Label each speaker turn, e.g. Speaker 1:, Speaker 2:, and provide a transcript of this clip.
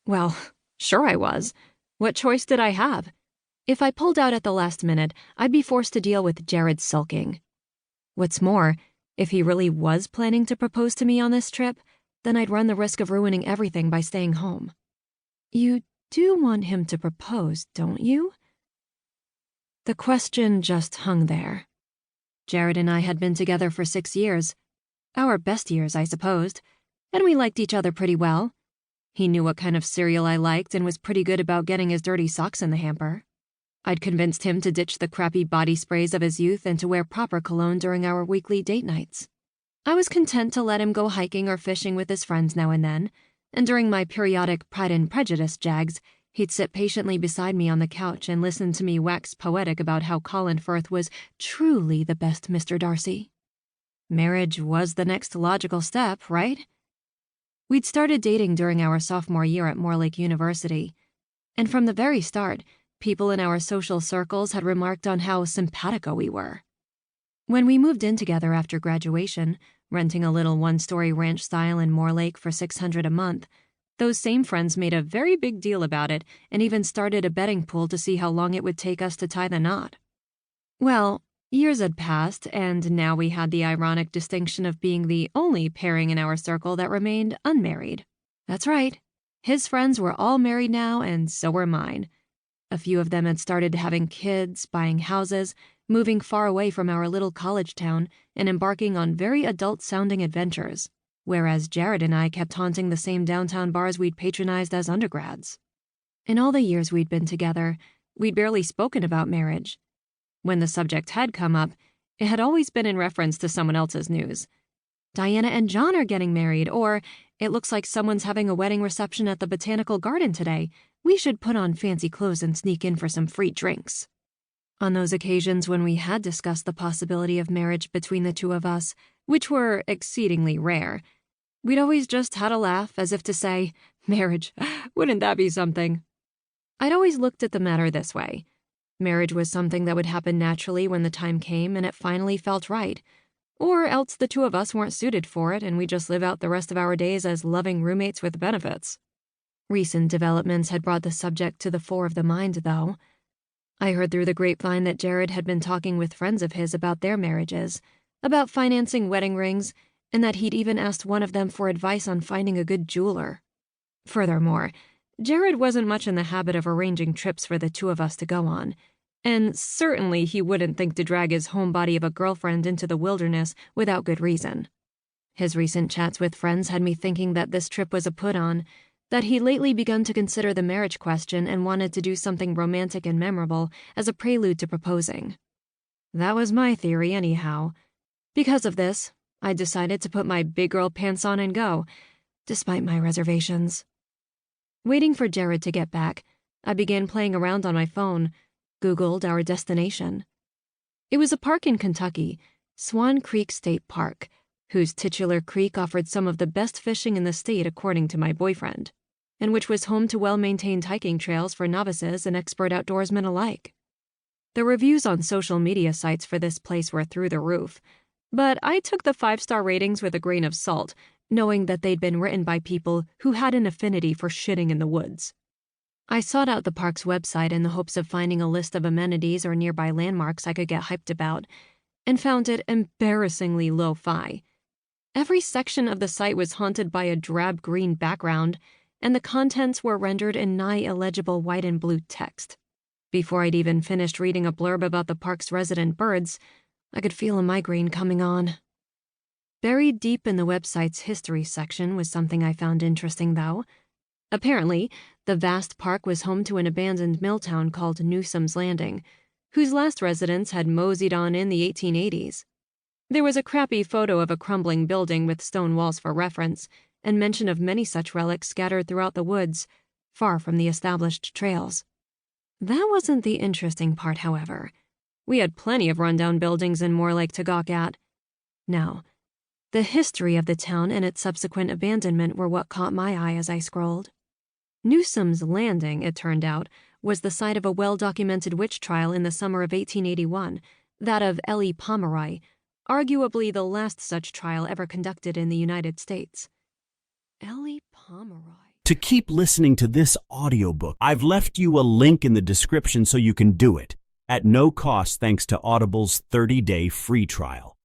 Speaker 1: Well, sure I was. What choice did I have? If I pulled out at the last minute, I'd be forced to deal with Jared sulking. What's more, if he really was planning to propose to me on this trip, then I'd run the risk of ruining everything by staying home. You do want him to propose, don't you? The question just hung there. Jared and I had been together for 6 years. Our best years, I supposed, and we liked each other pretty well. He knew what kind of cereal I liked and was pretty good about getting his dirty socks in the hamper. I'd convinced him to ditch the crappy body sprays of his youth and to wear proper cologne during our weekly date nights. I was content to let him go hiking or fishing with his friends now and then, and during my periodic Pride and Prejudice jags, he'd sit patiently beside me on the couch and listen to me wax poetic about how Colin Firth was truly the best Mr. Darcy. Marriage was the next logical step, right? We'd started dating during our sophomore year at Moorlake University, and from the very start, people in our social circles had remarked on how simpatico we were. When we moved in together after graduation, renting a little one-story ranch style in Moorlake for $600 a month, those same friends made a very big deal about it and even started a betting pool to see how long it would take us to tie the knot. Well, years had passed, and now we had the ironic distinction of being the only pairing in our circle that remained unmarried. That's right. His friends were all married now, and so were mine. A few of them had started having kids, buying houses, moving far away from our little college town, and embarking on very adult-sounding adventures, whereas Jared and I kept haunting the same downtown bars we'd patronized as undergrads. In all the years we'd been together, we'd barely spoken about marriage. When the subject had come up, it had always been in reference to someone else's news. Diana and John are getting married, or it looks like someone's having a wedding reception at the Botanical Garden today. We should put on fancy clothes and sneak in for some free drinks. On those occasions when we had discussed the possibility of marriage between the two of us, which were exceedingly rare, we'd always just had a laugh as if to say, marriage, wouldn't that be something? I'd always looked at the matter this way. Marriage was something that would happen naturally when the time came and it finally felt right, or else the two of us weren't suited for it and we just live out the rest of our days as loving roommates with benefits. Recent developments had brought the subject to the fore of the mind, though. I heard through the grapevine that Jared had been talking with friends of his about their marriages, about financing wedding rings, and that he'd even asked one of them for advice on finding a good jeweler. Furthermore, Jared wasn't much in the habit of arranging trips for the two of us to go on, and certainly he wouldn't think to drag his homebody of a girlfriend into the wilderness without good reason. His recent chats with friends had me thinking that this trip was a put-on, that he'd lately begun to consider the marriage question and wanted to do something romantic and memorable as a prelude to proposing. That was my theory, anyhow. Because of this, I decided to put my big girl pants on and go, despite my reservations. Waiting for Jared to get back, I began playing around on my phone, Googled our destination. It was a park in Kentucky, Swan Creek State Park, whose titular creek offered some of the best fishing in the state according to my boyfriend, and which was home to well-maintained hiking trails for novices and expert outdoorsmen alike. The reviews on social media sites for this place were through the roof, but I took the 5-star ratings with a grain of salt, knowing that they'd been written by people who had an affinity for shitting in the woods. I sought out the park's website in the hopes of finding a list of amenities or nearby landmarks I could get hyped about, and found it embarrassingly lo-fi. Every section of the site was haunted by a drab green background, and the contents were rendered in nigh illegible white and blue text. Before I'd even finished reading a blurb about the park's resident birds, I could feel a migraine coming on. Buried deep in the website's history section was something I found interesting, though. Apparently, the vast park was home to an abandoned mill town called Newsome's Landing, whose last residents had moseyed on in the 1880s. There was a crappy photo of a crumbling building with stone walls for reference, and mention of many such relics scattered throughout the woods, far from the established trails. That wasn't the interesting part, however. We had plenty of rundown buildings in Moorlake to gawk at. Now, the history of the town and its subsequent abandonment were what caught my eye as I scrolled. Newsome's Landing, it turned out, was the site of a well-documented witch trial in the summer of 1881, that of Ellie Pomeroy, arguably the last such trial ever conducted in the United States. Ellie Pomeroy.
Speaker 2: To keep listening to this audiobook, I've left you a link in the description so you can do it, at no cost thanks to Audible's 30-day free trial.